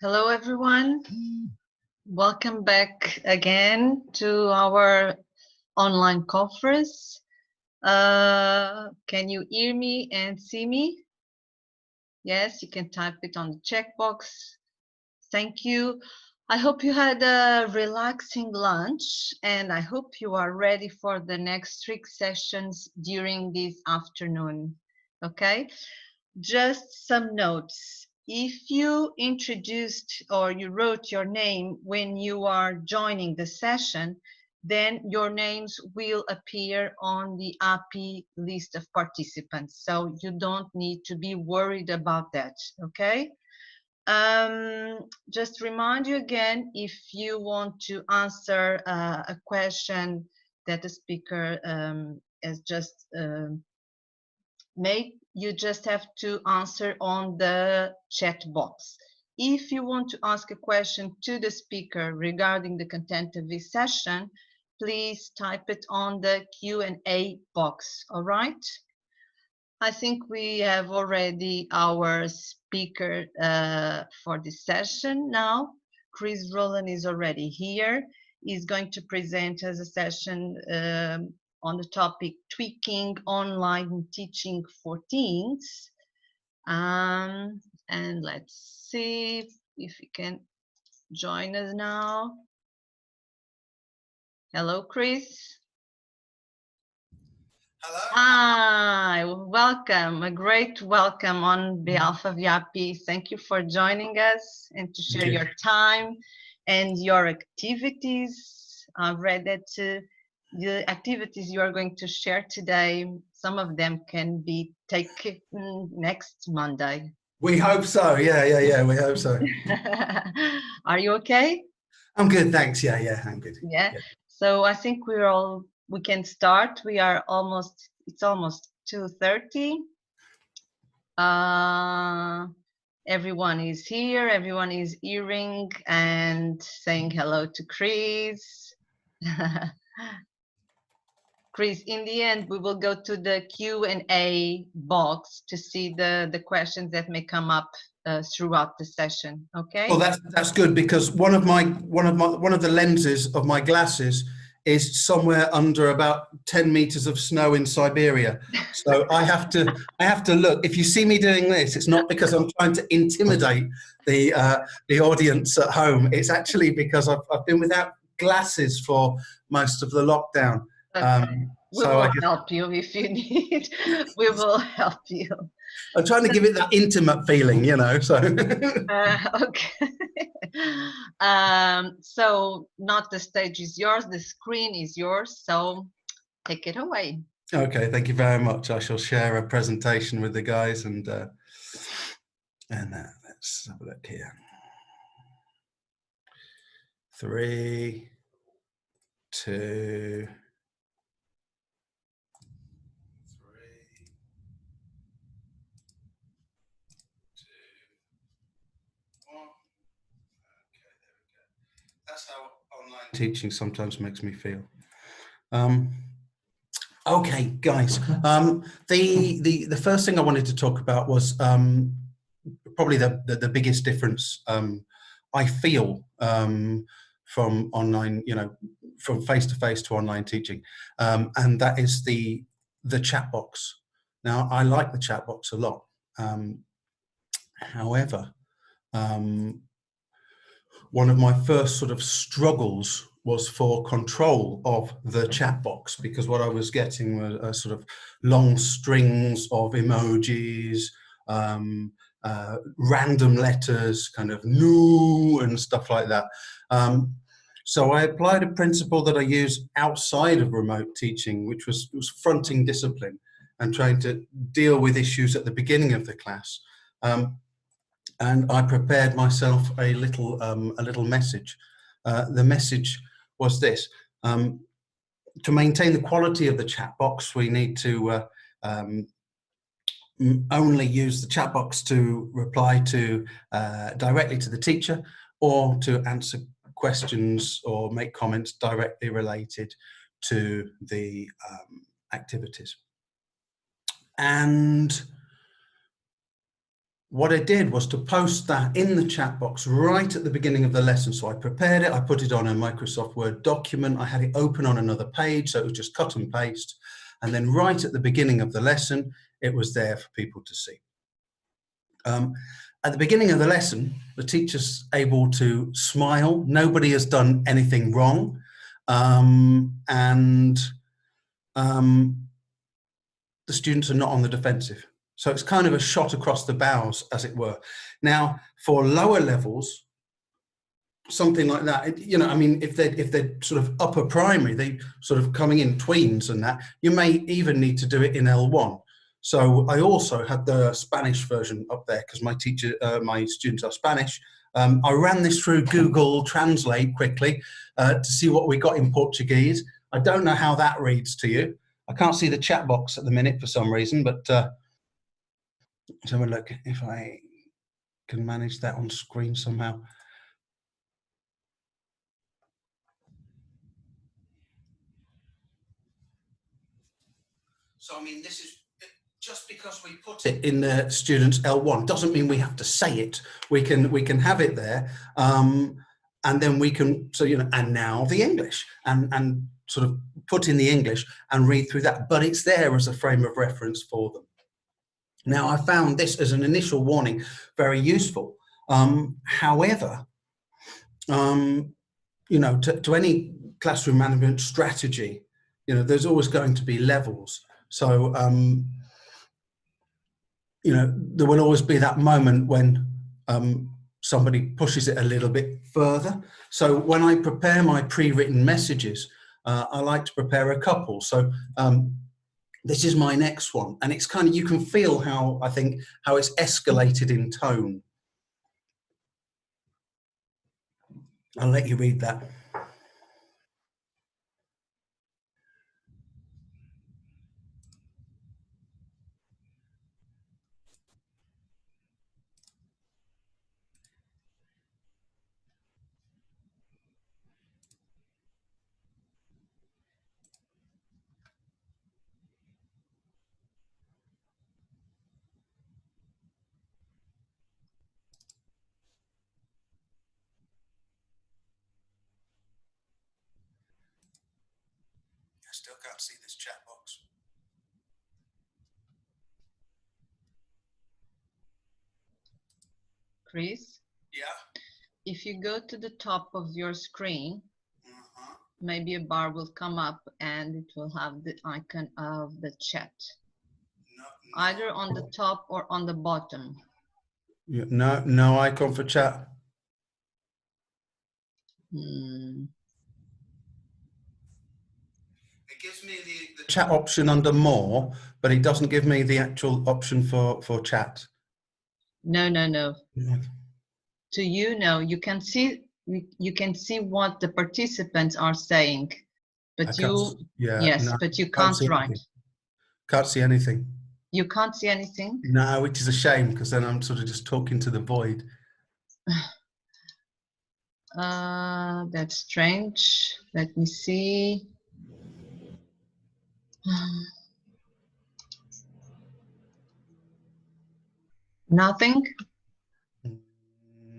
Hello, everyone. Welcome back again to our online conference. Can you hear me and see me? Yes, you can type it on the checkbox. Thank you. I hope you had a relaxing lunch, and I hope you are ready for the next 3 sessions during this afternoon. Okay? Just some notes. If you introduced or you wrote your name when you are joining the session, then your names will appear on the APPI list of participants. So you don't need to be worried about that, okay? Just remind you again, if you want to answer a question that the speaker has just made, you just have to answer on the chat box. If you want to ask a question to the speaker regarding the content of this session, please type it on the Q&A box, all right? I think we have already our speaker for this session now. Roland is already here. He's going to present us a session on the topic tweaking online teaching for teens. And let's see if he can join us now. Hello, Chris. Hello. Hi, welcome. A great welcome on behalf of APPI. Thank you for joining us and to share your time and your activities. I've read that the activities you are going to share today, some of them can be taken next Monday. We hope so. Yeah. We hope so. Are you okay? I'm good, thanks. Yeah, I'm good. Yeah. So I think we can start. We are it's almost 2:30. Everyone is here. Everyone is hearing and saying hello to Chris. Chris, in the end, we will go to the Q&A box to see the questions that may come up throughout the session. Okay. Well, that's good, because one of the lenses of my glasses is somewhere under about 10 meters of snow in Siberia. So I have to look. If you see me doing this, it's not because I'm trying to intimidate the audience at home. It's actually because I've been without glasses for most of the lockdown. Okay. We will help you if you need. We will help you. I'm trying to give it that intimate feeling, so. Okay. So not the stage is yours, the screen is yours, so take it away. Okay, thank you very much. I shall share a presentation with the guys, and let's have a look here. 3, 2, 3, 2, 1. Okay, there we go. That's how online teaching sometimes makes me feel. Okay, guys. The first thing I wanted to talk about was probably the biggest difference I feel from online, from face-to-face to online teaching, and that is the chat box. Now, I like the chat box a lot. However, one of my first sort of struggles was for control of the chat box, because what I was getting were sort of long strings of emojis, random letters, kind of no and stuff like that. So I applied a principle that I use outside of remote teaching, which was fronting discipline and trying to deal with issues at the beginning of the class. And I prepared myself a little message. The message was this: to maintain the quality of the chat box, we need to only use the chat box to reply to directly to the teacher, or to answer questions or make comments directly related to the activities. And what I did was to post that in the chat box right at the beginning of the lesson. So I prepared it, I put it on a Microsoft Word document, I had it open on another page, so it was just cut and paste. And then right at the beginning of the lesson, it was there for people to see. At the beginning of the lesson, the teacher's able to smile. Nobody has done anything wrong. The students are not on the defensive. So it's kind of a shot across the bows, as it were. Now, for lower levels, something like that, you know, I mean, if they're sort of upper primary, they sort of coming in tweens and that, you may even need to do it in L1. So I also had the Spanish version up there because my students are Spanish. I ran this through Google Translate quickly to see what we got in Portuguese. I don't know how that reads to you. I can't see the chat box at the minute for some reason, but let's have a look if I can manage that on screen somehow. So, I mean, this is just because we put it in the students L1 doesn't mean we have to say it. We can have it there, and then we can, so, you know, and now the English, and sort of put in the English and read through that, but it's there as a frame of reference for them. Now, I found this as an initial warning very useful. However, you know, to any classroom management strategy, you know, there's always going to be levels. So, you know, there will always be that moment when somebody pushes it a little bit further. So when I prepare my pre-written messages, I like to prepare a couple. So this is my next one, and it's kind of, you can feel how, I think, how it's escalated in tone. I'll let you read that. I still can't see this chat box. Chris? Yeah? If you go to the top of your screen, maybe a bar will come up and it will have the icon of the chat. No. Either on the top or on the bottom. Yeah, no icon for chat. It gives me the chat option under more, but it doesn't give me the actual option for chat. No. Yeah. To you, no. You can see what the participants are saying, but but you can't write. Can't see anything. You can't see anything? No, which is a shame, because then I'm sort of just talking to the void. That's strange. Let me see. Nothing?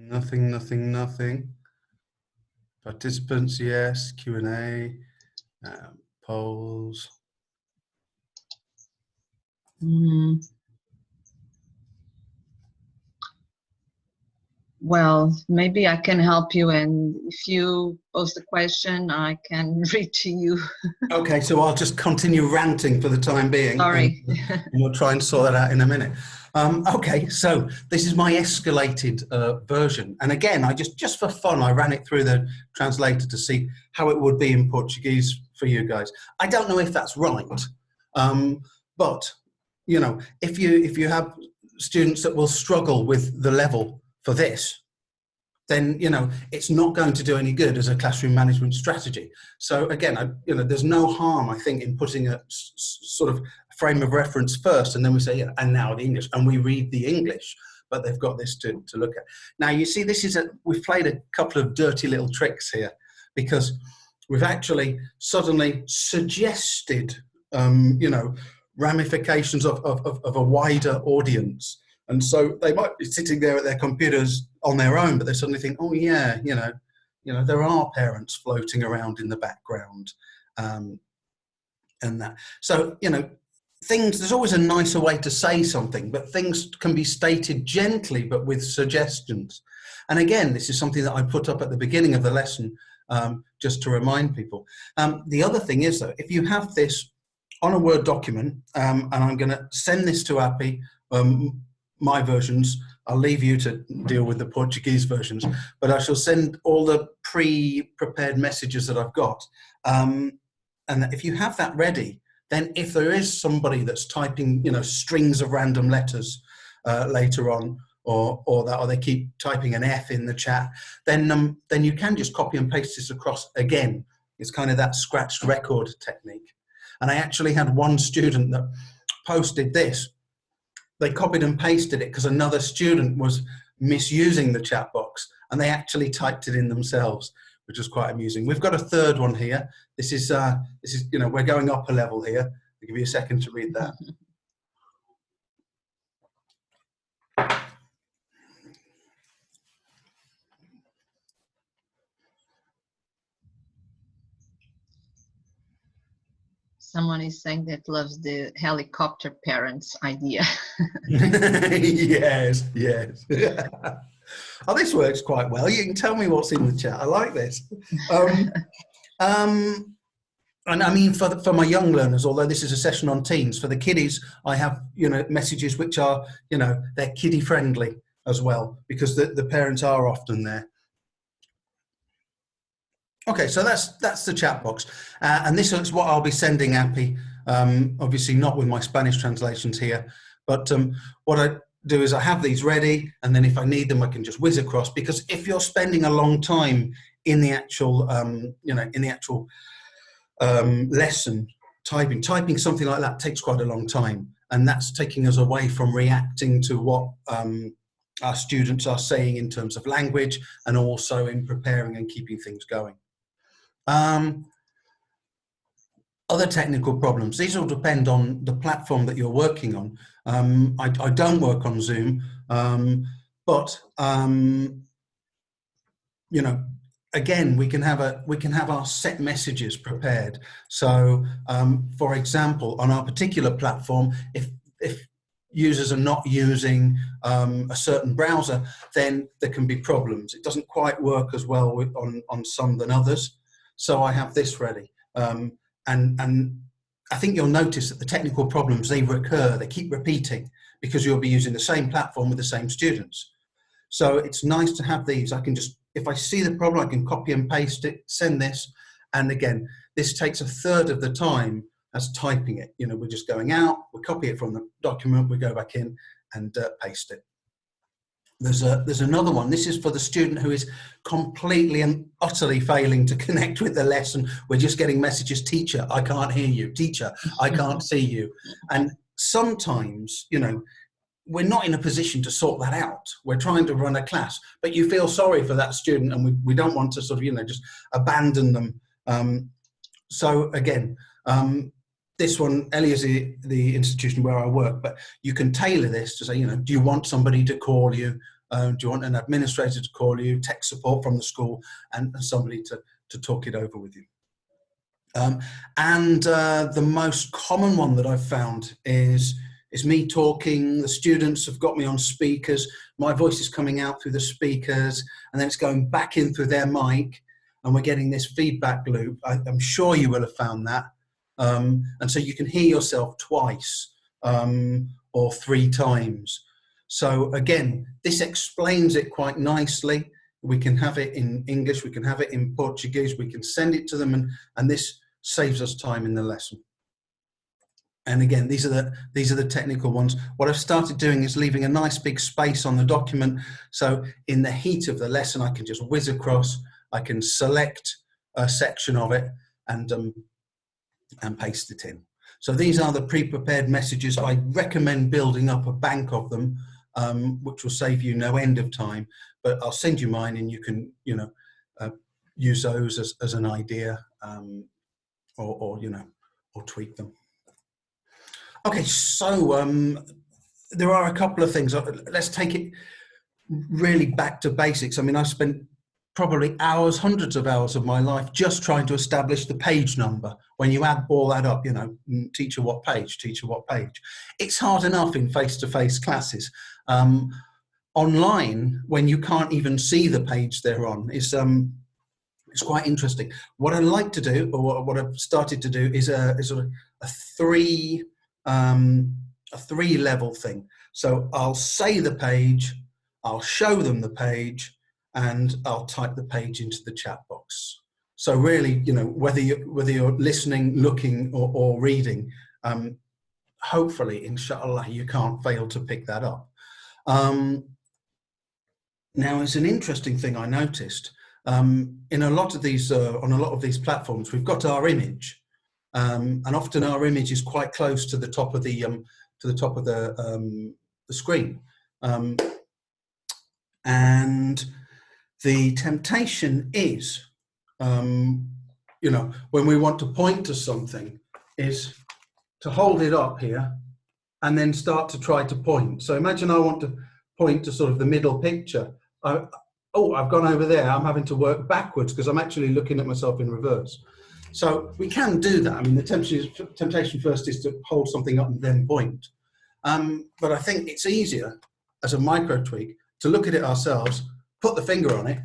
Nothing. Participants, yes. Q&A, polls. Well, maybe I can help you, and if you post a question, I can read to you. Okay, so I'll just continue ranting for the time being. Sorry. And we'll try and sort that out in a minute. Okay, so this is my escalated version. And again, I just for fun, I ran it through the translator to see how it would be in Portuguese for you guys. I don't know if that's right, but you know, if you have students that will struggle with the level for this, then, you know, it's not going to do any good as a classroom management strategy. So again, you know, there's no harm, I think, in putting a sort of frame of reference first, and then we say, yeah, and now the English, and we read the English, but they've got this to look at. Now, you see, we've played a couple of dirty little tricks here, because we've actually suddenly suggested, you know, ramifications of a wider audience. And so they might be sitting there at their computers on their own, but they suddenly think, oh yeah, there are parents floating around in the background, and that. So, there's always a nicer way to say something, but things can be stated gently, but with suggestions. And again, this is something that I put up at the beginning of the lesson, just to remind people. The other thing is, though, if you have this on a Word document, and I'm going to send this to APPI, my versions, I'll leave you to deal with the Portuguese versions, but I shall send all the pre-prepared messages that I've got. And if you have that ready, then if there is somebody that's typing, strings of random letters later on, or they keep typing an F in the chat, then you can just copy and paste this across again. It's kind of that scratched record technique. And I actually had one student that posted this. They copied and pasted it because another student was misusing the chat box, and they actually typed it in themselves, which was quite amusing. We've got a third one here. This is we're going up a level here. I'll give you a second to read that. Someone is saying that loves the helicopter parents idea. Yes. Oh, this works quite well. You can tell me what's in the chat. I like this. And I mean, for my young learners, although this is a session on teens, for the kiddies, I have, messages which are, they're kiddie friendly as well, because the parents are often there. Okay, so that's the chat box. And this is what I'll be sending APPI, obviously not with my Spanish translations here, but what I do is I have these ready, and then if I need them, I can just whiz across, because if you're spending a long time in the actual, lesson, typing something like that takes quite a long time, and that's taking us away from reacting to what our students are saying in terms of language, and also in preparing and keeping things going. Other technical problems, these all depend on the platform that you're working on. I don't work on Zoom, but again, we can have our set messages prepared. So, for example, on our particular platform, if users are not using a certain browser, then there can be problems. It doesn't quite work as well on some than others. So I have this ready, and I think you'll notice that the technical problems, they recur, they keep repeating, because you'll be using the same platform with the same students. So it's nice to have these. I can just, if I see the problem, I can copy and paste it, send this. And again, this takes a third of the time as typing it. We're just going out, we copy it from the document, we go back in and paste it. There's another one. This is for the student who is completely and utterly failing to connect with the lesson. We're just getting messages, teacher, I can't hear you. Teacher, I can't see you. And sometimes, we're not in a position to sort that out. We're trying to run a class, but you feel sorry for that student, and we don't want to sort of, just abandon them. So again, this one, Ellie is the institution where I work, but you can tailor this to say, do you want somebody to call you? Do you want an administrator to call you, tech support from the school, and somebody to talk it over with you? The most common one that I've found is me talking. The students have got me on speakers. My voice is coming out through the speakers, and then it's going back in through their mic, and we're getting this feedback loop. I'm sure you will have found that. And so you can hear yourself twice or 3 times. So again, this explains it quite nicely. We can have it in English, we can have it in Portuguese, we can send it to them, and this saves us time in the lesson. And again, these are the technical ones. What I've started doing is leaving a nice big space on the document. So in the heat of the lesson, I can just whiz across, I can select a section of it and paste it in. So these are the pre-prepared messages. I recommend building up a bank of them, which will save you no end of time, but I'll send you mine, and you can, use those as an idea, or tweak them. Okay, so there are a couple of things. Let's take it really back to basics. I mean, I spent probably hours, hundreds of hours of my life just trying to establish the page number. When you add all that up, you know, teacher what page, teacher what page. It's hard enough in face-to-face classes. Online, when you can't even see the page they're on, is it's quite interesting. What I like to do, or what I've started to do, is a sort of a three level thing. So I'll say the page, I'll show them the page, and I'll type the page into the chat box. So really, you know, whether you're listening, looking, or reading, hopefully, inshallah, you can't fail to pick that up. Now, it's an interesting thing I noticed. In a lot of these, on a lot of these platforms, we've got our image, and often our image is quite close to the top of the screen, and the temptation is, you know, when we want to point to something, is to hold it up here and then start to try to point. So imagine I want to point to sort of the middle picture. Oh, I've gone over there. I'm having to work backwards because I'm actually looking at myself in reverse. So we can do that. I mean, the temptation first is to hold something up and then point. But I think it's easier as a micro tweak to look at it ourselves, put the finger on it,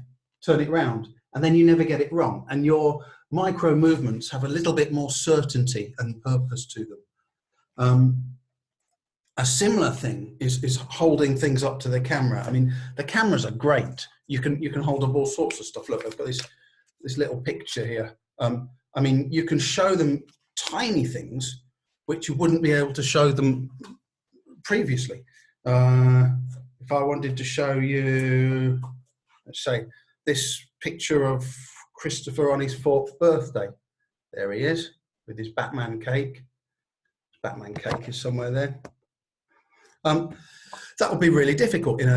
turn it round, and then you never get it wrong. And your micro movements have a little bit more certainty and purpose to them. A similar thing is holding things up to the camera. I mean, the cameras are great. You can hold up all sorts of stuff. Look, I've got this little picture here. I mean, you can show them tiny things which you wouldn't be able to show them previously. If I wanted to show you, let's say, this picture of Christopher on his 4th birthday. There he is with his Batman cake. Batman cake is somewhere there. That would be really difficult in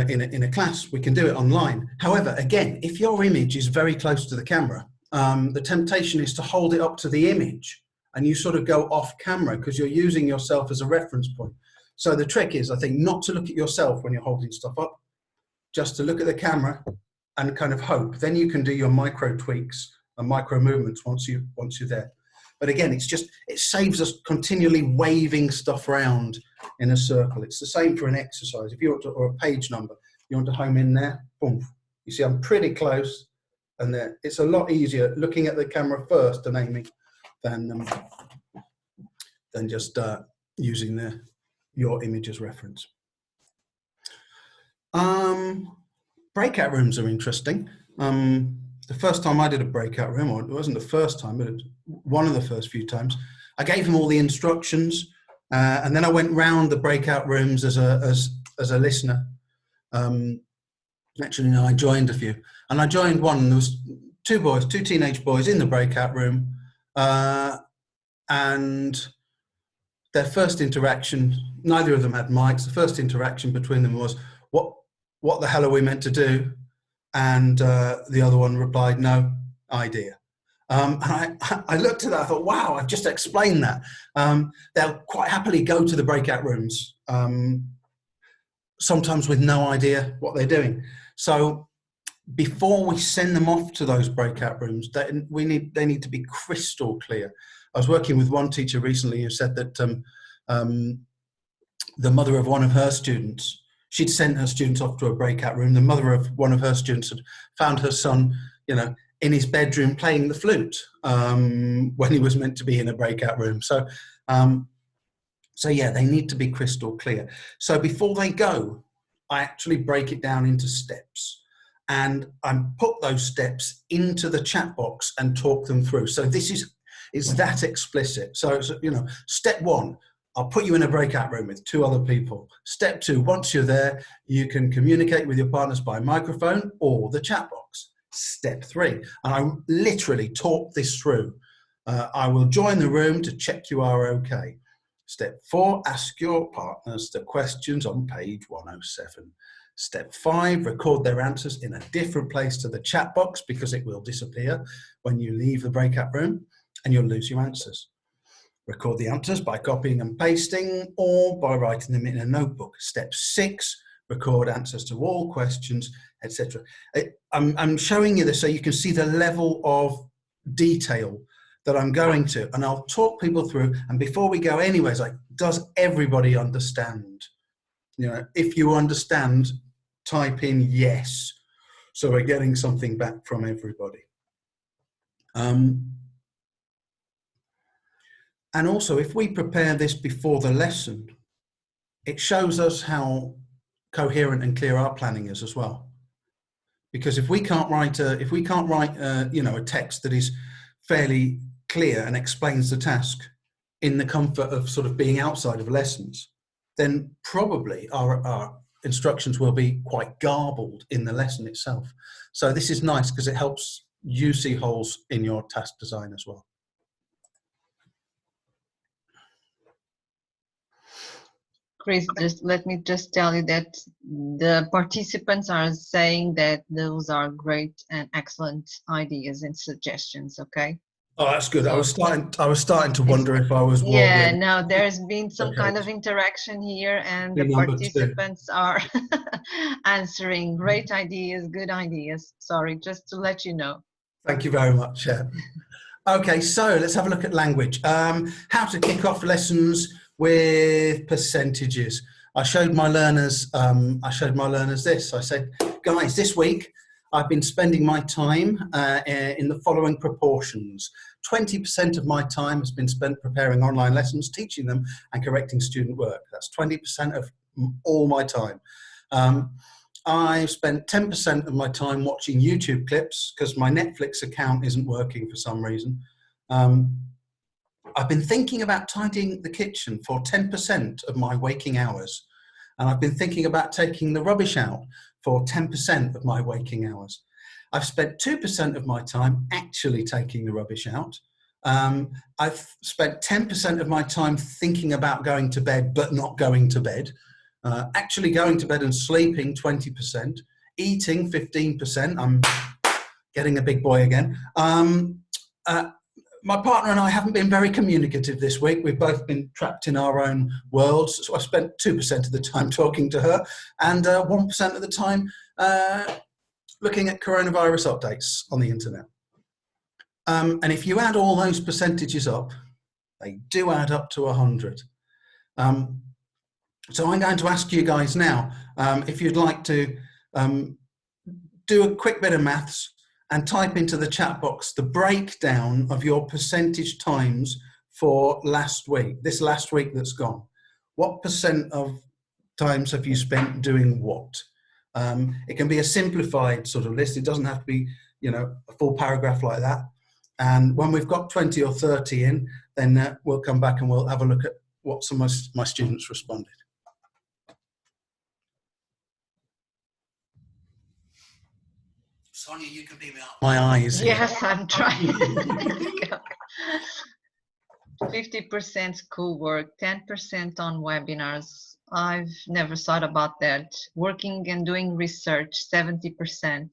a class. We can do it online. However, again, if your image is very close to the camera, the temptation is to hold it up to the image and you sort of go off camera because you're using yourself as a reference point. So the trick is, I think, not to look at yourself when you're holding stuff up, just to look at the camera and kind of hope. Then you can do your micro tweaks and micro movements once you're there. But again, it saves us continually waving stuff around in a circle. It's the same for an exercise. If you want to, or a page number, you want to home in there, boom. You see, I'm pretty close, and there. It's a lot easier looking at the camera first and aiming than just using your image as reference. Breakout rooms are interesting. The first time I did a breakout room, or it wasn't the first time, but one of the first few times, I gave them all the instructions, and then I went round the breakout rooms as a listener. Actually, no, I joined a few, and I joined one, and there was two teenage boys in the breakout room, and their first interaction, neither of them had mics. The first interaction between them was, "What the hell are we meant to do?" And the other one replied, "No idea." And I looked at that, I thought, wow, I've just explained that. They'll quite happily go to the breakout rooms, sometimes with no idea what they're doing. So before we send them off to those breakout rooms, they need to be crystal clear. I was working with one teacher recently who said that the mother of one of her students, she'd sent her students off to a breakout room. The mother of one of her students had found her son, you know, in his bedroom playing the flute when he was meant to be in a breakout room. So, so yeah, they need to be crystal clear. So before they go, I actually break it down into steps, and I put those steps into the chat box and talk them through. So this is that explicit. So, you know, step 1. I'll put you in a breakout room with 2 other people. Step 2, once you're there, you can communicate with your partners by microphone or the chat box. Step 3, and I literally talk this through. I will join the room to check you are okay. Step 4, ask your partners the questions on page 107. Step 5, record their answers in a different place to the chat box because it will disappear when you leave the breakout room and you'll lose your answers. record the answers by copying and pasting or by writing them in a notebook. Step 6, record answers to all questions, etc. I'm showing you this so you can see the level of detail that I'm going to, and I'll talk people through. And before we go anywhere, it's like, does everybody understand? You know, if you understand, type in yes. So we're getting something back from everybody. And also, if we prepare this before the lesson, it shows us how coherent and clear our planning is as well. Because if we can't write you know, a text that is fairly clear and explains the task in the comfort of sort of being outside of lessons, then probably our instructions will be quite garbled in the lesson itself. So this is nice because it helps you see holes in your task design as well. Chris, let me tell you that the participants are saying that those are great and excellent ideas and suggestions. Okay. Oh, that's good. So I was starting to wonder if I was wobbling. Yeah, no, there's been some kind of interaction here, and the participants are answering great ideas, good ideas. Sorry, just to let you know. Thank you very much. Yeah. Okay, so let's have a look at language. How to kick off lessons with percentages. I showed my learners this. I said, guys, this week I've been spending my time in the following proportions. 20% of my time has been spent preparing online lessons, teaching them and correcting student work. That's 20% of all my time. I've spent 10% of my time watching YouTube clips because my Netflix account isn't working for some reason. I've been thinking about tidying the kitchen for 10% of my waking hours. And I've been thinking about taking the rubbish out for 10% of my waking hours. I've spent 2% of my time actually taking the rubbish out. I've spent 10% of my time thinking about going to bed but not going to bed. Actually going to bed and sleeping 20%, eating 15%. I'm getting a big boy again. My partner and I haven't been very communicative this week. We've both been trapped in our own worlds. So I spent 2% of the time talking to her and 1% of the time looking at coronavirus updates on the internet. And if you add all those percentages up, they do add up to 100. So I'm going to ask you guys now, if you'd like to do a quick bit of maths and type into the chat box the breakdown of your percentage times for last week, this last week that's gone. What percent of times have you spent doing what? It can be a simplified sort of list. It doesn't have to be, you know, a full paragraph like that. And when we've got 20 or 30 in, then we'll come back and we'll have a look at what some of my students responded. Sonia, you can beam me up my eyes here. Yes, I'm trying. 50% schoolwork, 10% on webinars. I've never thought about that. Working and doing research, 70%.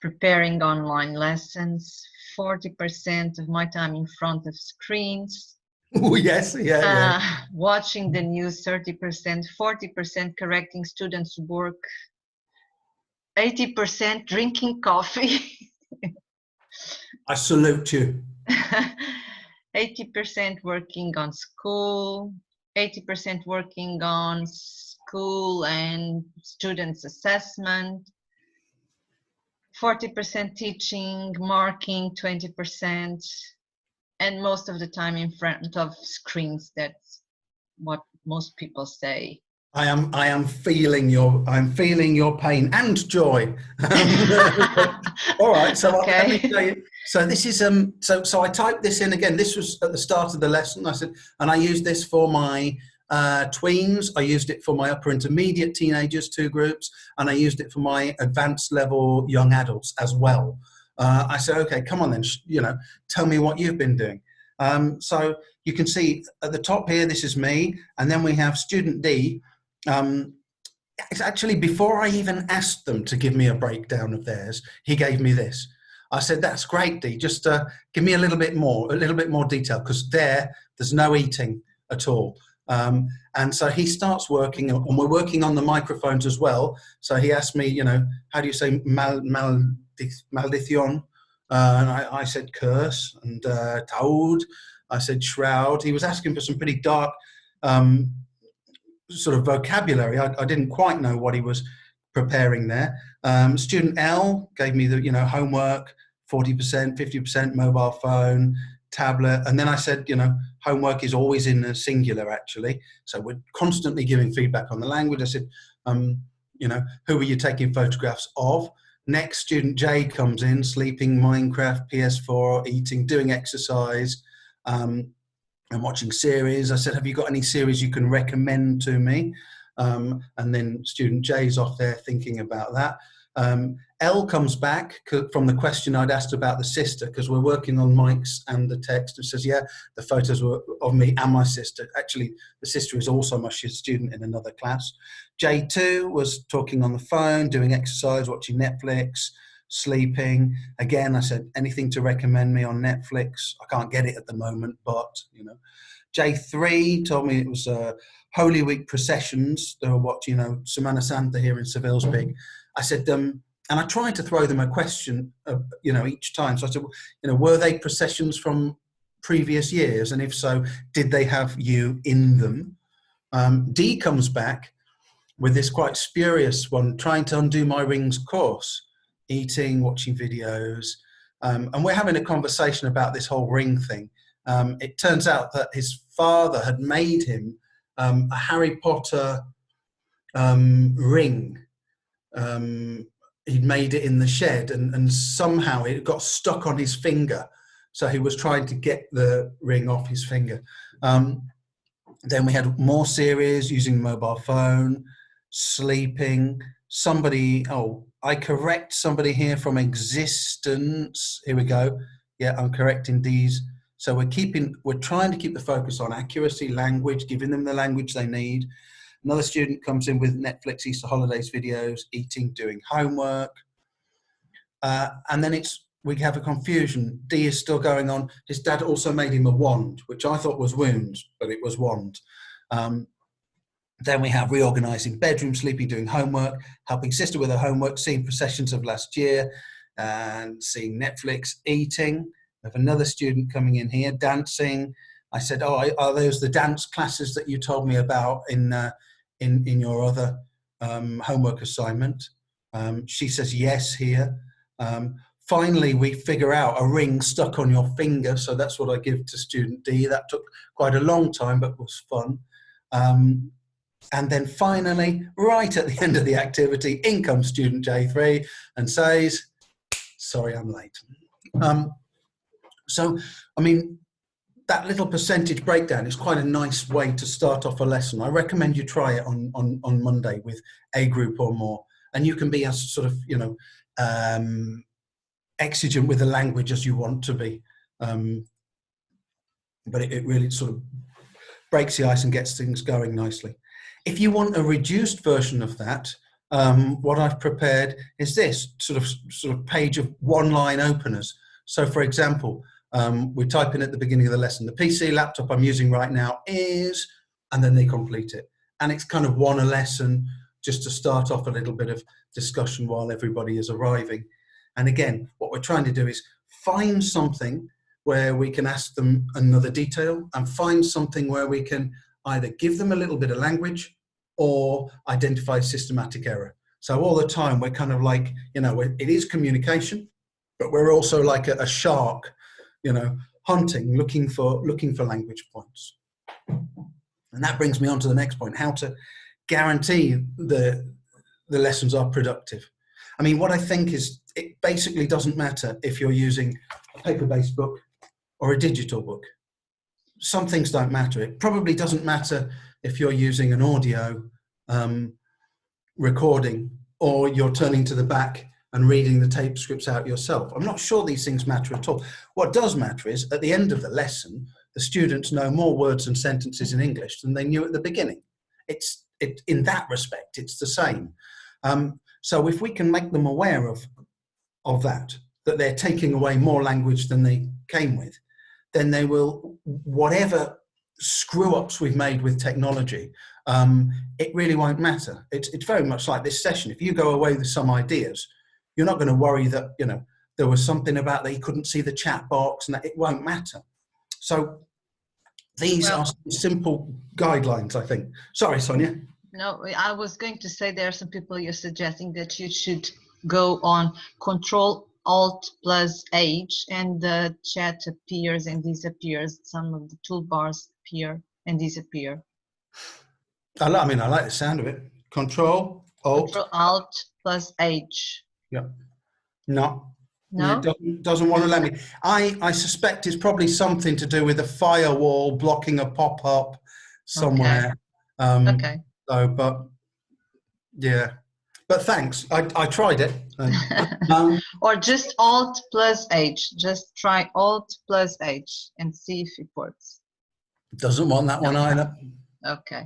Preparing online lessons, 40% of my time in front of screens. Oh, yes, yeah. Watching the news, 30%, 40% correcting students' work, 80% drinking coffee. I salute you. 80% working on school, 80% working on school and students' assessment, 40% teaching, marking, 20%, and most of the time in front of screens. That's what most people say. I am feeling your pain and joy. All right, so okay. let me show you. So this is so I typed this in again. This was at the start of the lesson. I said, and I used this for my tweens. I used it for my upper intermediate teenagers, 2 groups, and I used it for my advanced level young adults as well. I said, okay, come on then, you know, tell me what you've been doing. So you can see at the top here, this is me, and then we have student D. It's actually before I even asked them to give me a breakdown of theirs, he gave me this. I said, that's great, Dee. Just give me a little bit more detail, because there's no eating at all. And so he starts working, and we're working on the microphones as well. So he asked me, how do you say maldición? And I said curse, and taud. I said shroud. He was asking for some pretty dark sort of vocabulary. I didn't quite know what he was preparing there. Student L gave me the homework, 40%, 50% mobile phone, tablet, and then I said homework is always in the singular actually, so we're constantly giving feedback on the language. I said who are you taking photographs of? Next, student J comes in, sleeping, Minecraft, PS4, eating, doing exercise, and watching series. I said, have you got any series you can recommend to me? And then student J's off there thinking about that. L comes back from the question I'd asked about the sister, because we're working on mics and the text. It says, yeah, the photos were of me and my sister. Actually, the sister is also my student in another class. J2 was talking on the phone, doing exercise, watching Netflix, sleeping. Again, I said, anything to recommend me on Netflix? I can't get it at the moment, but, J3 told me it was Holy Week processions. They were watching, Semana Santa here in Seville's big. I said, and I tried to throw them a question, each time. So I said, were they processions from previous years? And if so, did they have you in them? D comes back with this quite spurious one, trying to undo my rings course, eating, watching videos. And we're having a conversation about this whole ring thing. It turns out that his father had made him a Harry Potter ring. He'd made it in the shed, and somehow it got stuck on his finger. So he was trying to get the ring off his finger. Then we had more series, using mobile phone, sleeping. I correct somebody here from existence. Here we go. Yeah, I'm correcting these. So we're trying to keep the focus on accuracy, language, giving them the language they need. Another student comes in with Netflix Easter holidays videos, eating, doing homework. And then we have a confusion. D is still going on. His dad also made him a wand, which I thought was wounds, but it was wand. Then we have reorganizing bedroom, sleeping, doing homework, helping sister with her homework, seeing processions of last year, and seeing Netflix, eating. We have another student coming in here, dancing. I said, are those the dance classes that you told me about in your other homework assignment? She says yes here. Finally, we figure out a ring stuck on your finger, so that's what I give to student D. That took quite a long time, but was fun. And then finally, right at the end of the activity, in comes student J3 and says, sorry, I'm late. So, I mean, that little percentage breakdown is quite a nice way to start off a lesson. I recommend you try it on Monday with a group or more. And you can be as sort of, exigent with the language as you want to be. But it really sort of breaks the ice and gets things going nicely. If you want a reduced version of that, what I've prepared is this sort of page of one-line openers. So, for example, we type in at the beginning of the lesson, the PC laptop I'm using right now is, and then they complete it. And it's kind of one a lesson just to start off a little bit of discussion while everybody is arriving. And again, what we're trying to do is find something where we can ask them another detail, and find something where we can either give them a little bit of language or identify systematic error. So all the time we're kind of like, it is communication, but we're also like a shark, hunting, looking for language points. And that brings me on to the next point, how to guarantee the lessons are productive. I mean, what I think is, it basically doesn't matter if you're using a paper-based book or a digital book. Some things don't matter. It probably doesn't matter if you're using an audio recording, or you're turning to the back and reading the tape scripts out yourself. I'm not sure these things matter at all. What does matter is, at the end of the lesson, the students know more words and sentences in English than they knew at the beginning. In that respect, it's the same. So if we can make them aware of that, that they're taking away more language than they came with, then they will, whatever screw-ups we've made with technology, it really won't matter. It's very much like this session. If you go away with some ideas, you're not going to worry that, you know, there was something about that you couldn't see the chat box, and that it won't matter. So these are some simple guidelines, I think. Sorry, Sonia. No, I was going to say there are some people you're suggesting that you should go on Control Alt plus H, and the chat appears and disappears. Some of the toolbars appear and disappear. I like the sound of it. Control Alt plus H. Yeah. No. No? It doesn't want to let me. I suspect it's probably something to do with a firewall blocking a pop-up somewhere. Okay. So, but yeah. But thanks. I tried it. Or just Alt plus H. Just try Alt plus H and see if it works. Doesn't want that one either. Okay.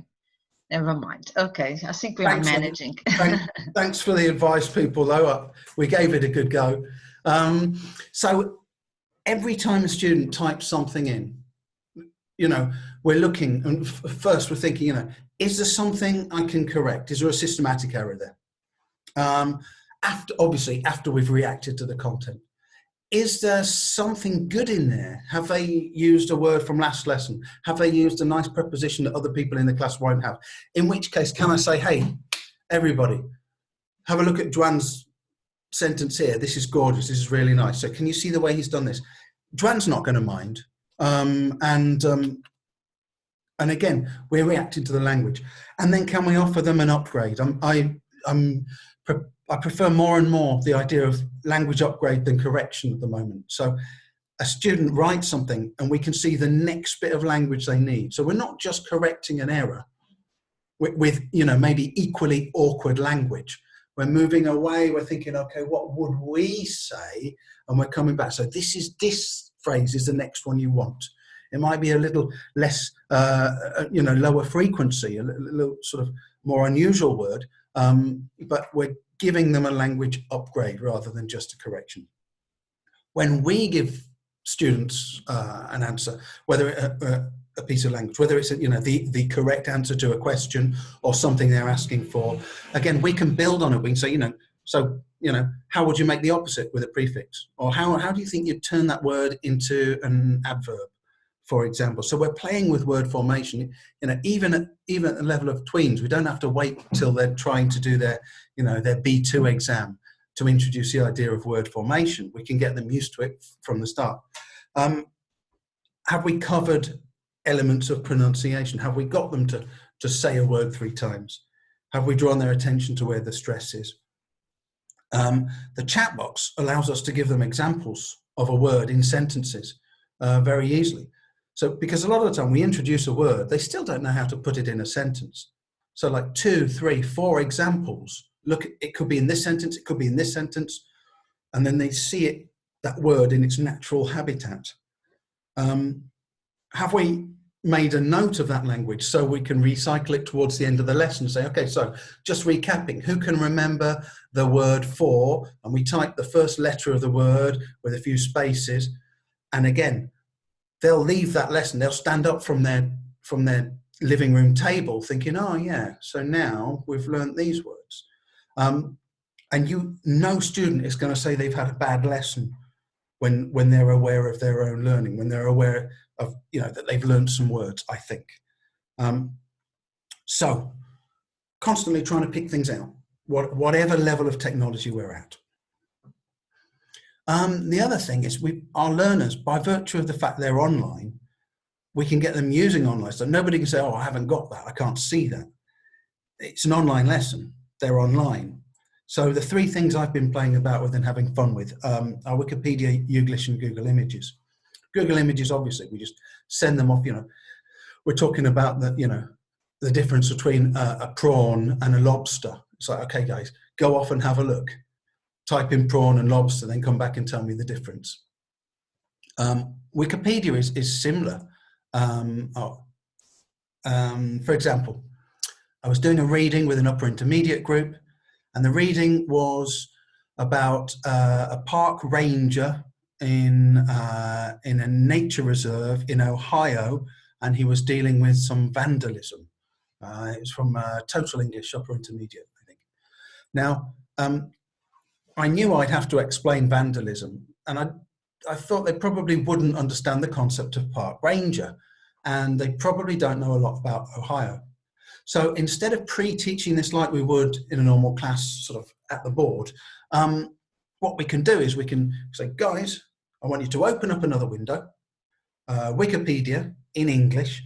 Never mind. Okay. I think we are managing. Thanks for the advice, people, though. We gave it a good go. So every time a student types something in, you know, we're looking, and first we're thinking, you know, is there something I can correct? Is there a systematic error there? After we've reacted to the content, is there something good in there? Have they used a word from last lesson? Have they used a nice preposition that other people in the class won't have? In which case, can I say, hey, everybody, have a look at Juan's sentence here. This is gorgeous. This is really nice. So can you see the way he's done this? Juan's not going to mind. And again, we're reacting to the language. And then can we offer them an upgrade? I prefer more and more the idea of language upgrade than correction at the moment. So a student writes something and we can see the next bit of language they need. So we're not just correcting an error with you know, maybe equally awkward language. We're moving away, we're thinking, okay, what would we say? And we're coming back. So this phrase is the next one you want. It might be a little less, you know, lower frequency, a little sort of more unusual word, but we're giving them a language upgrade rather than just a correction. When we give students an answer, whether a piece of language, whether it's you know, the correct answer to a question or something they're asking for, again, we can build on it. We can say, you know, so you know, how would you make the opposite with a prefix, or how do you think you'd turn that word into an adverb, for example? So we're playing with word formation, you know, even at the level of tweens. We don't have to wait till they're trying to do their, you know, their B2 exam to introduce the idea of word formation. We can get them used to it from the start. Have we covered elements of pronunciation? Have we got them to say a word 3 times? Have we drawn their attention to where the stress is? The chat box allows us to give them examples of a word in sentences very easily. So, because a lot of the time we introduce a word, they still don't know how to put it in a sentence. So like 2, 3, 4 examples. Look, it could be in this sentence, it could be in this sentence, and then they see it, that word in its natural habitat. Have we made a note of that language so we can recycle it towards the end of the lesson and say, okay, so just recapping, who can remember the word for? And we type the first letter of the word with a few spaces, and again, they'll leave that lesson, they'll stand up from their living room table thinking, oh yeah, so now we've learned these words. And no student is going to say they've had a bad lesson when they're aware of their own learning, when they're aware of, you know, that they've learned some words, I think. So constantly trying to pick things out, whatever level of technology we're at. The other thing is our learners, by virtue of the fact they're online, we can get them using online. So nobody can say, oh, I haven't got that, I can't see that. It's an online lesson, they're online. So the 3 things I've been playing about with and having fun with are Wikipedia, Youglish and Google Images. Google Images, obviously, we just send them off, you know, we're talking about the, you know, the difference between a prawn and a lobster. It's like, okay, guys, go off and have a look. Type in prawn and lobster, then come back and tell me the difference. Wikipedia is similar. For example, I was doing a reading with an upper intermediate group, and the reading was about a park ranger in a nature reserve in Ohio, and he was dealing with some vandalism. It was from Total English Upper Intermediate, I think. Now, I knew I'd have to explain vandalism, and I thought they probably wouldn't understand the concept of park ranger, and they probably don't know a lot about Ohio. So instead of pre-teaching this like we would in a normal class, sort of at the board, what we can do is we can say, guys, I want you to open up another window, Wikipedia in English.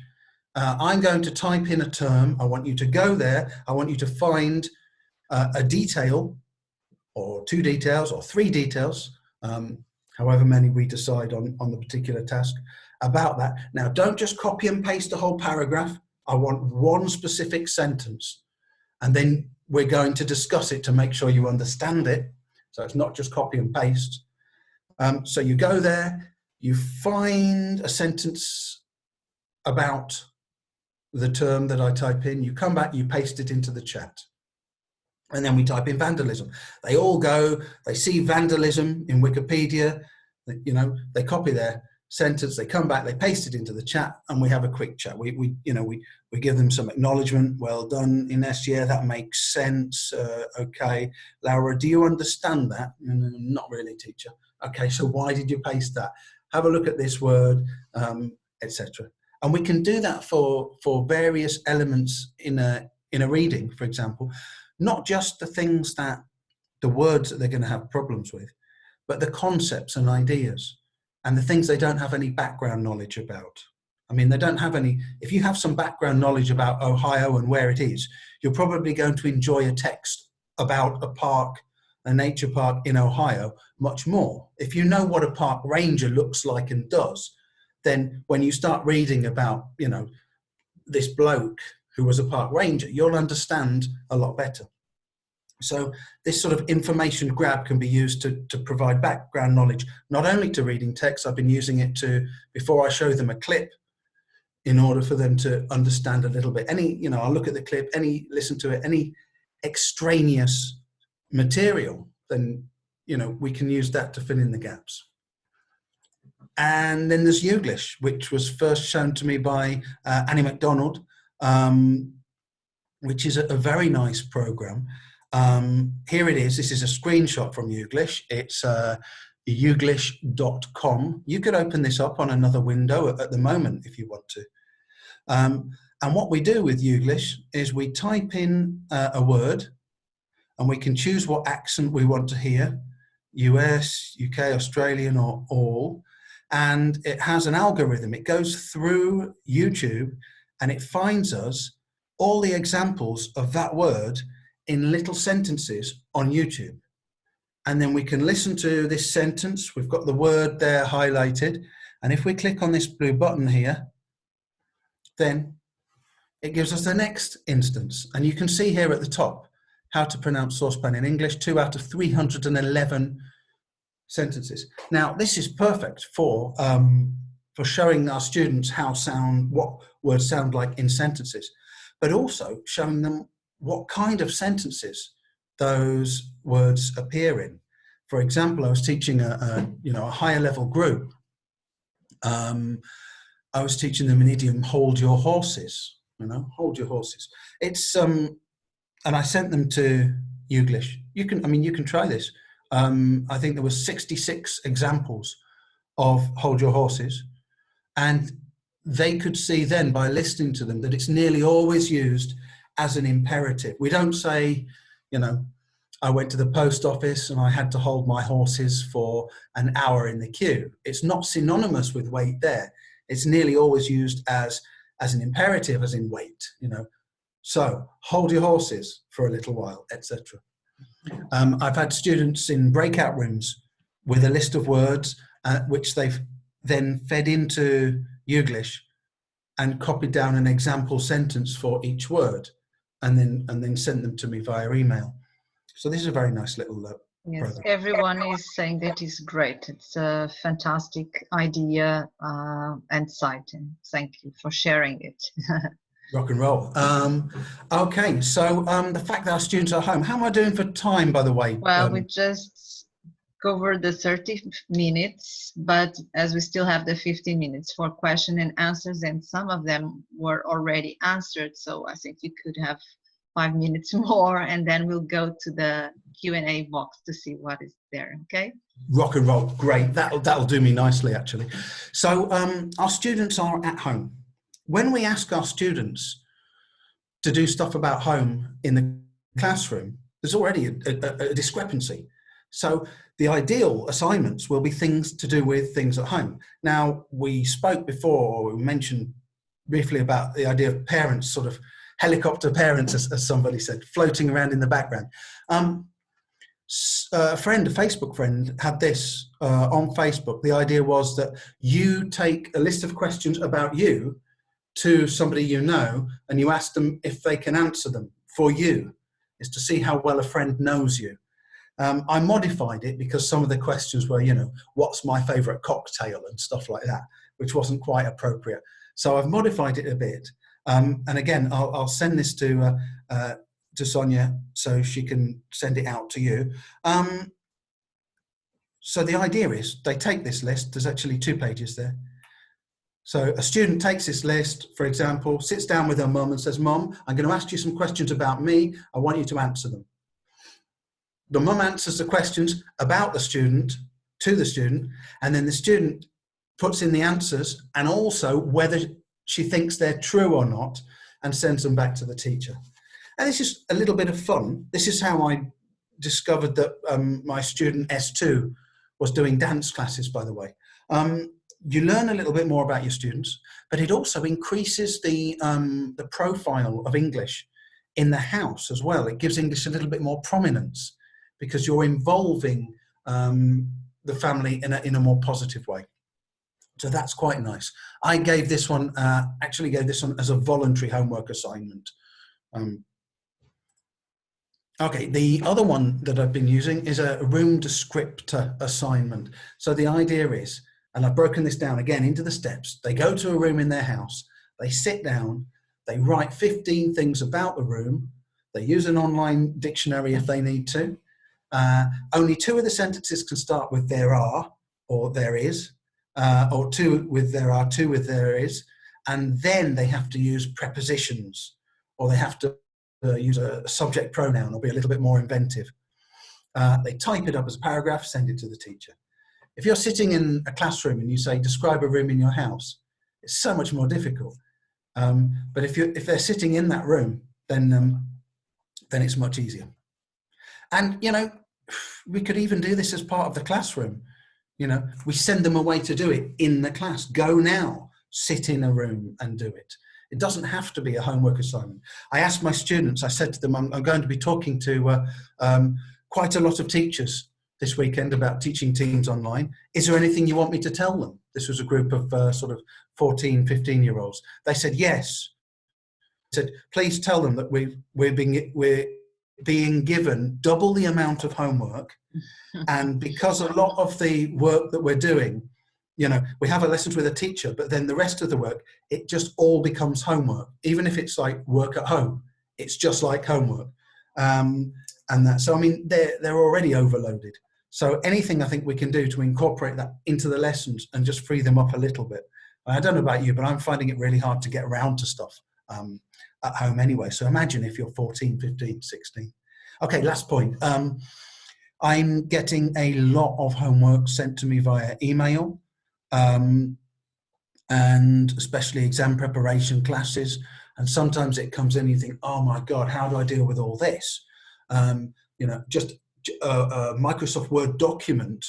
I'm going to type in a term. I want you to go there. I want you to find a detail, or 2 details, or 3 details, however many we decide on the particular task about that. Now, don't just copy and paste the whole paragraph. I want one specific sentence, and then we're going to discuss it to make sure you understand it. So it's not just copy and paste. So you go there, you find a sentence about the term that I type in, you come back, you paste it into the chat. And then we type in vandalism. They all go, they see vandalism in Wikipedia, you know, they copy their sentence, they come back, they paste it into the chat, and we have a quick chat. We give them some acknowledgement. Well done, Ines, yeah, that makes sense. Okay, Laura, do you understand that? Not really, teacher. Okay, so why did you paste that? Have a look at this word, etc. And we can do that for various elements in a reading, for example, not just the things that, the words that they're going to have problems with, but the concepts and ideas and the things they don't have any background knowledge about. I mean, they don't have any, if you have some background knowledge about Ohio and where it is, you're probably going to enjoy a text about a park, a nature park in Ohio, much more. If you know what a park ranger looks like and does, then when you start reading about, you know, this bloke who was a park ranger, you'll understand a lot better. So this sort of information grab can be used to provide background knowledge, not only to reading text. I've been using it to, before I show them a clip, in order for them to understand a little bit. Any, you know, I'll look at the clip, listen to it, any extraneous material, then, you know, we can use that to fill in the gaps. And then there's Youglish, which was first shown to me by Annie MacDonald, which is a very nice program. Here it is. This is a screenshot from Youglish. It's youglish.com. You could open this up on another window at the moment if you want to. And what we do with Youglish is we type in a word, and we can choose what accent we want to hear, US, UK, Australian, or all. And it has an algorithm. It goes through YouTube and it finds us all the examples of that word in little sentences on YouTube. And then we can listen to this sentence. We've got the word there highlighted. And if we click on this blue button here, then it gives us the next instance. And you can see here at the top how to pronounce saucepan in English, 2 out of 311 sentences. Now, this is perfect for showing our students what words sound like in sentences, but also showing them what kind of sentences those words appear in. For example, I was teaching a higher level group. I was teaching them an idiom, hold your horses, hold your horses. It's, and I sent them to Youglish. You can try this. I think there were 66 examples of hold your horses, and they could see then by listening to them that it's nearly always used as an imperative. We don't say, I went to the post office and I had to hold my horses for an hour in the queue. It's not synonymous with wait there. It's nearly always used as an imperative, as in wait, So hold your horses for a little while, etc. I've had students in breakout rooms with a list of words which they've then fed into Youglish and copied down an example sentence for each word, and then sent them to me via email. So this is a very nice little yes, program. Everyone is saying that is great. It's a fantastic idea and site, and thank you for sharing it. Rock and roll. Okay, so the fact that our students are home, how am I doing for time, by the way? Well, we just covered the 30 minutes, but as we still have the 15 minutes for question and answers, and some of them were already answered, so I think we could have 5 minutes more, and then we'll go to the Q&A box to see what is there, okay? Rock and roll, great. That'll do me nicely, actually. So our students are at home. When we ask our students to do stuff about home in the classroom, there's already a discrepancy. So the ideal assignments will be things to do with things at home. Now, we spoke before, or we mentioned briefly about the idea of parents, sort of helicopter parents, as somebody said, floating around in the background. A Facebook friend, had this on Facebook. The idea was that you take a list of questions about you to somebody you know, and you ask them if they can answer them for you. Is to see how well a friend knows you. I modified it because some of the questions were, you know, what's my favorite cocktail and stuff like that, which wasn't quite appropriate. So I've modified it a bit. And again, I'll send this to Sonia so she can send it out to you. So the idea is they take this list. There's actually 2 pages there. So a student takes this list, for example, sits down with her mum and says, Mum, I'm going to ask you some questions about me. I want you to answer them. The mum answers the questions about the student to the student, and then the student puts in the answers and also whether she thinks they're true or not, and sends them back to the teacher. And this is a little bit of fun. This is how I discovered that my student S2 was doing dance classes, by the way. You learn a little bit more about your students, but it also increases the profile of English in the house as well. It gives English a little bit more prominence because you're involving the family in a more positive way. So that's quite nice. I gave this one, actually gave this one as a voluntary homework assignment. Okay, the other one that I've been using is a room descriptor assignment. So the idea is, and I've broken this down again into the steps, they go to a room in their house, they sit down, they write 15 things about the room, they use an online dictionary if they need to. Only 2 of the sentences can start with there are, or there is, or 2 with there are, 2 with there is, and then they have to use prepositions, or they have to use a subject pronoun or be a little bit more inventive. They type it up as a paragraph, send it to the teacher. If you're sitting in a classroom and you say, describe a room in your house, it's so much more difficult. But if they're sitting in that room, then it's much easier. And, you know, we could even do this as part of the classroom. You know, we send them away to do it in the class. Go now, sit in a room and do it. It doesn't have to be a homework assignment. I asked my students, I said to them, I'm going to be talking to quite a lot of teachers this weekend about teaching teams online. Is there anything you want me to tell them? This was a group of sort of 14, 15-year-olds. They said, yes. I said, please tell them that we're being given double the amount of homework. And because a lot of the work that we're doing, you know, we have a lessons with a teacher, but then the rest of the work, it just all becomes homework. Even if it's like work at home, it's just like homework. And that, so I mean, they're already overloaded. So anything I think we can do to incorporate that into the lessons and just free them up a little bit. I don't know about you, but I'm finding it really hard to get around to stuff at home anyway. So imagine if you're 14, 15, 16. Okay, last point. I'm getting a lot of homework sent to me via email, and especially exam preparation classes. And sometimes it comes in and you think, oh my God, how do I deal with all this? You know, just a Microsoft Word document,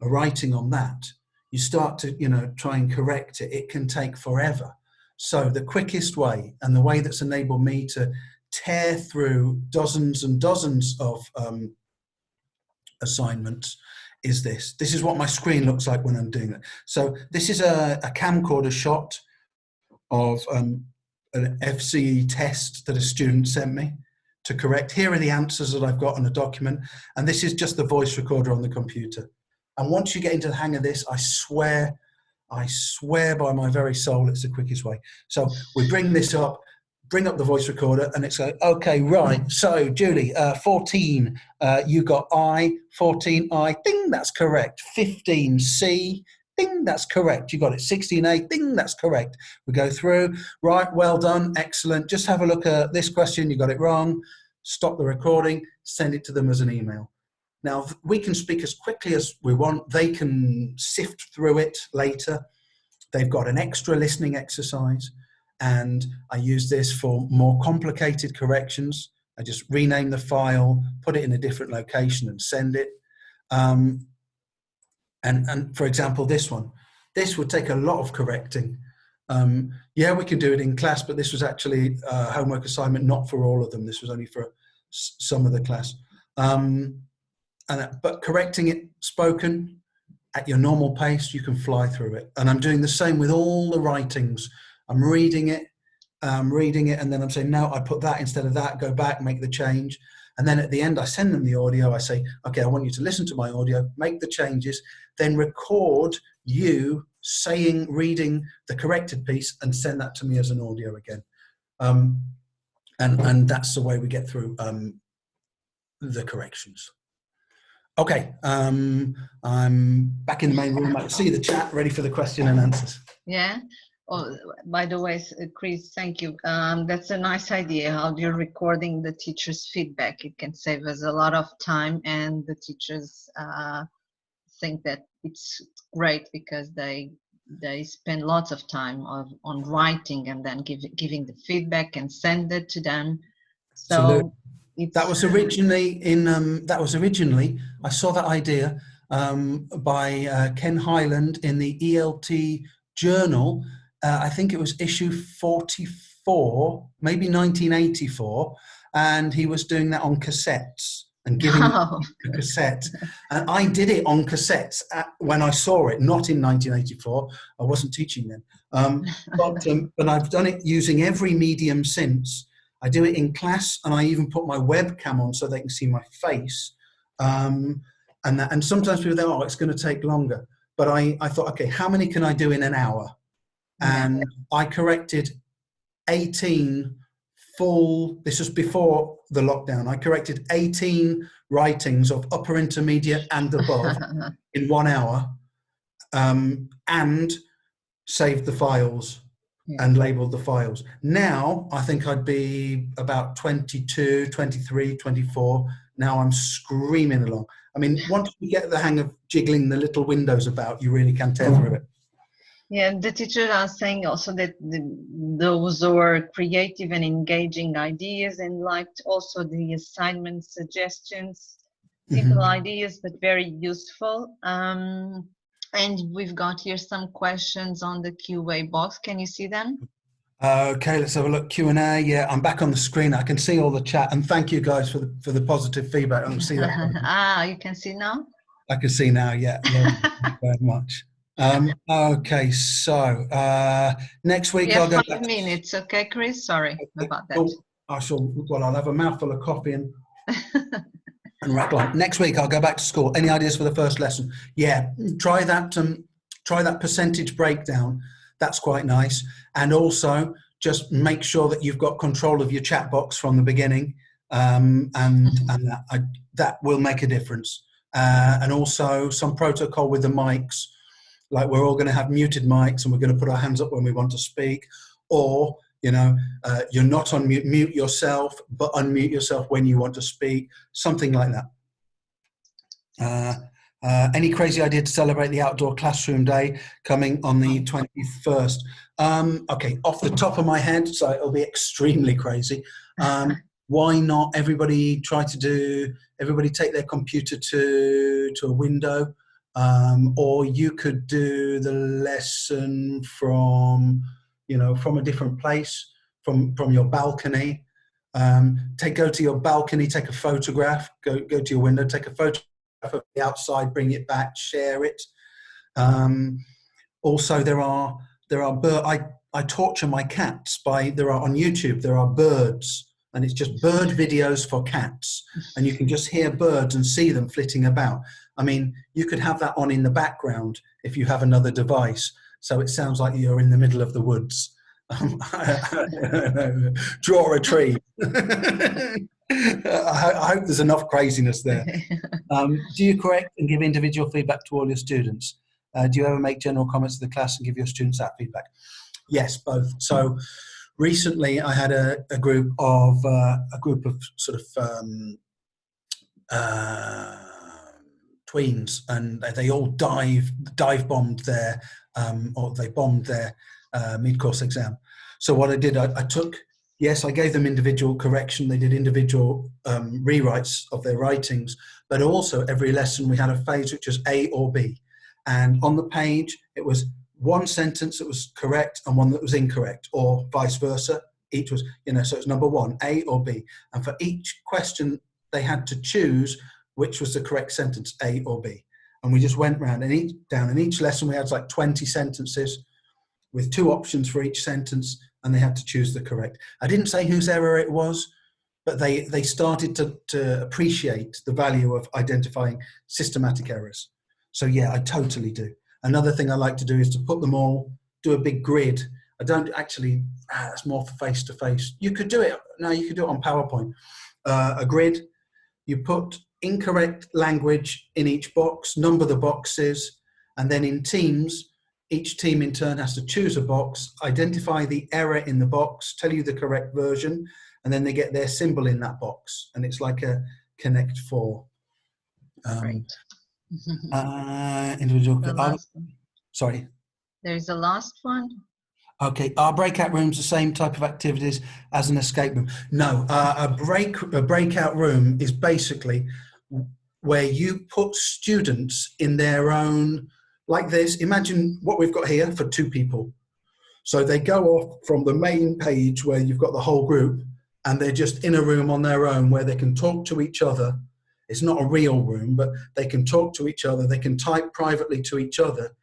a writing on that, you start to, you know, try and correct it. It can take forever. So the quickest way, and the way that's enabled me to tear through dozens and dozens of assignments, is this. This is what my screen looks like when I'm doing it. So this is a camcorder shot of an FCE test that a student sent me to correct. Here are the answers that I've got on a document, and this is just the voice recorder on the computer. And once you get into the hang of this, I swear by my very soul, it's the quickest way. So we bring this up, bring up the voice recorder, and it's like, okay, right. So Julie, 14, you got I, 14 I, ding, that's correct. 15 C, ding, that's correct. You got it. 16A, ding, that's correct. We go through, right, well done, excellent. Just have a look at this question, you got it wrong. Stop the recording, send it to them as an email. Now, we can speak as quickly as we want. They can sift through it later. They've got an extra listening exercise, and I use this for more complicated corrections. I just rename the file, put it in a different location and send it. And for example, this would take a lot of correcting. Yeah, we can do it in class, but this was actually a homework assignment, not for all of them. This was only for some of the class. But correcting it spoken at your normal pace, you can fly through it. And I'm doing the same with all the writings. I'm reading it, and then I'm saying, no, I put that instead of that, go back, make the change. And then at the end, I send them the audio. I say, okay, I want you to listen to my audio, make the changes, then record you saying, reading the corrected piece, and send that to me as an audio again. And that's the way we get through the corrections. Okay, I'm back in the main room. I can see the chat ready for the question and answers. Yeah. Oh, by the way, Chris, thank you. That's a nice idea, how you're recording the teacher's feedback. It can save us a lot of time, and the teachers think that it's great because they spend lots of time on writing and then giving the feedback and send it to them. So Absolutely. it's, that was originally I saw that idea by Ken Hyland in the ELT journal. I think it was issue 44, maybe 1984, and he was doing that on cassettes and giving a cassette. And I did it on cassettes when I saw it, not in 1984. I wasn't teaching then. But I've done it using every medium since. I do it in class, and I even put my webcam on so they can see my face. And sometimes people think, oh, it's going to take longer. But I thought, okay, how many can I do in an hour? And I corrected 18 full, this was before the lockdown, I corrected 18 writings of upper intermediate and above in 1 hour, and saved the files and labeled the files. Now, I think I'd be about 22, 23, 24. Now I'm screaming along. I mean, once you get the hang of jiggling the little windows about, you really can tear through it. Yeah, the teachers are saying also that those were creative and engaging ideas, and liked also the assignment suggestions, simple ideas, but very useful. And we've got here some questions on the QA box. Can you see them? Okay, let's have a look. Q&A. Yeah, I'm back on the screen. I can see all the chat, and thank you guys for the positive feedback. I can see that. You can see now? I can see now, yeah. Thank you very much. Okay, so next week I'll go 5 minutes, okay, Chris? Sorry about that. I'll have a mouthful of coffee and rattle on. Next week I'll go back to school. Any ideas for the first lesson? Yeah, try that percentage breakdown. That's quite nice. And also just make sure that you've got control of your chat box from the beginning, and that will make a difference. And also some protocol with the mics. Like, we're all going to have muted mics, and we're going to put our hands up when we want to speak, or, you know, you're not on mute, mute yourself, but unmute yourself when you want to speak, something like that. Any crazy idea to celebrate the outdoor classroom day coming on the 21st? Okay, off the top of my head, so it'll be extremely crazy. Why not everybody take their computer to a window? Or you could do the lesson from a different place, from your balcony. Go to your balcony, take a photograph, go to your window, take a photograph of the outside, bring it back, share it. Also, there are I torture my cats on YouTube, there are birds, and it's just bird videos for cats, and you can just hear birds and see them flitting about. I mean, you could have that on in the background if you have another device, so it sounds like you're in the middle of the woods. Draw a tree. I hope there's enough craziness there. Do you correct and give individual feedback to all your students? Do you ever make general comments to the class and give your students that feedback? Yes, both. So recently I had a group of sort of tweens, and they all dive bombed their or they bombed their mid-course exam. So what I did, I took, yes, I gave them individual correction. They did individual rewrites of their writings, but also every lesson we had a phase which was A or B. And on the page, it was one sentence that was correct and one that was incorrect, or vice versa. Each was, so it's number one, A or B. And for each question, they had to choose which was the correct sentence, A or B. And we just went round, and in each lesson we had like 20 sentences with 2 options for each sentence, and they had to choose the correct. I didn't say whose error it was, but they started to appreciate the value of identifying systematic errors. So yeah, I totally do. Another thing I like to do is to put them all, do a big grid. I don't actually, that's more for face-to-face. You could do it on PowerPoint. A grid, you put incorrect language in each box, number the boxes, and then in teams, each team in turn has to choose a box, identify the error in the box, tell you the correct version, and then they get their symbol in that box. And it's like a Connect 4. Right. Individual. Sorry. There's a last one. Okay, are breakout rooms the same type of activities as an escape room? No, a breakout room is basically where you put students in their own, like this. Imagine what we've got here for 2 people. So they go off from the main page where you've got the whole group, and they're just in a room on their own where they can talk to each other. It's not a real room, but they can talk to each other. They can type privately to each other.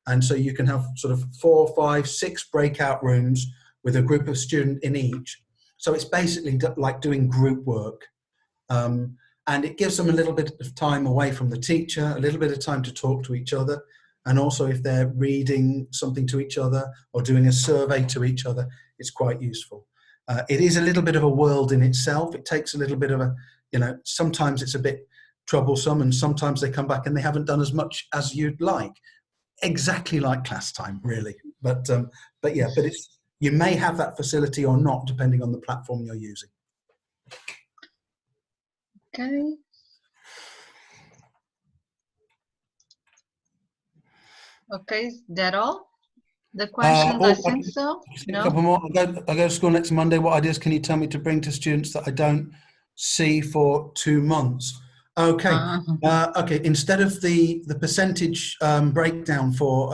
And so you can have sort of 4, 5, 6 breakout rooms with a group of students in each. So it's basically like doing group work. And it gives them a little bit of time away from the teacher, a little bit of time to talk to each other. And also if they're reading something to each other or doing a survey to each other, it's quite useful. It is a little bit of a world in itself. It takes a little bit of a, sometimes it's a bit troublesome, and sometimes they come back and they haven't done as much as you'd like. Exactly like class time, really. But it's, you may have that facility or not, depending on the platform you're using. Okay. Okay, is that all? The questions, I think so. No? A couple more. I go to school next Monday. What ideas can you tell me to bring to students that I don't see for 2 months? Okay. Okay. Instead of the percentage breakdown for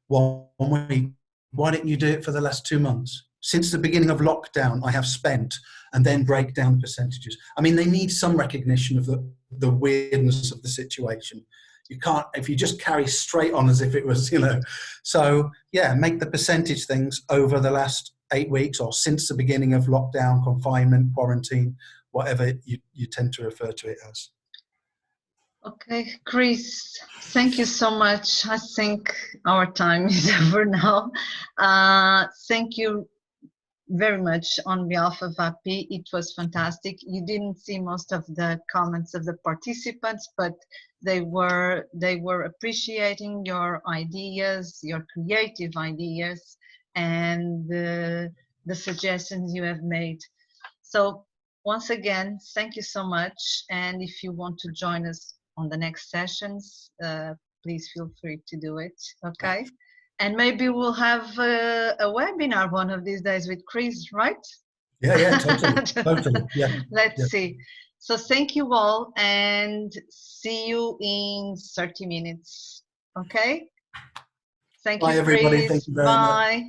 1 week, why don't you do it for the last 2 months? Since the beginning of lockdown, I have spent, and then break down the percentages. I mean, they need some recognition of the weirdness of the situation. You can't, if you just carry straight on as if it was, So yeah, make the percentage things over the last 8 weeks or since the beginning of lockdown, confinement, quarantine, whatever you tend to refer to it as. Okay, Chris, thank you so much. I think our time is over now. Thank you very much on behalf of APPI. It was fantastic. You didn't see most of the comments of the participants, but they were appreciating your ideas, your creative ideas, and the suggestions you have made. So once again, thank you so much. And if you want to join us on the next sessions, please feel free to do it. Okay. And maybe we'll have a webinar one of these days with Chris, right? Yeah, totally, totally. Yeah. Let's see. So thank you all, and see you in 30 minutes. Okay? Thank you, Chris. Bye, everybody. Thank you very much.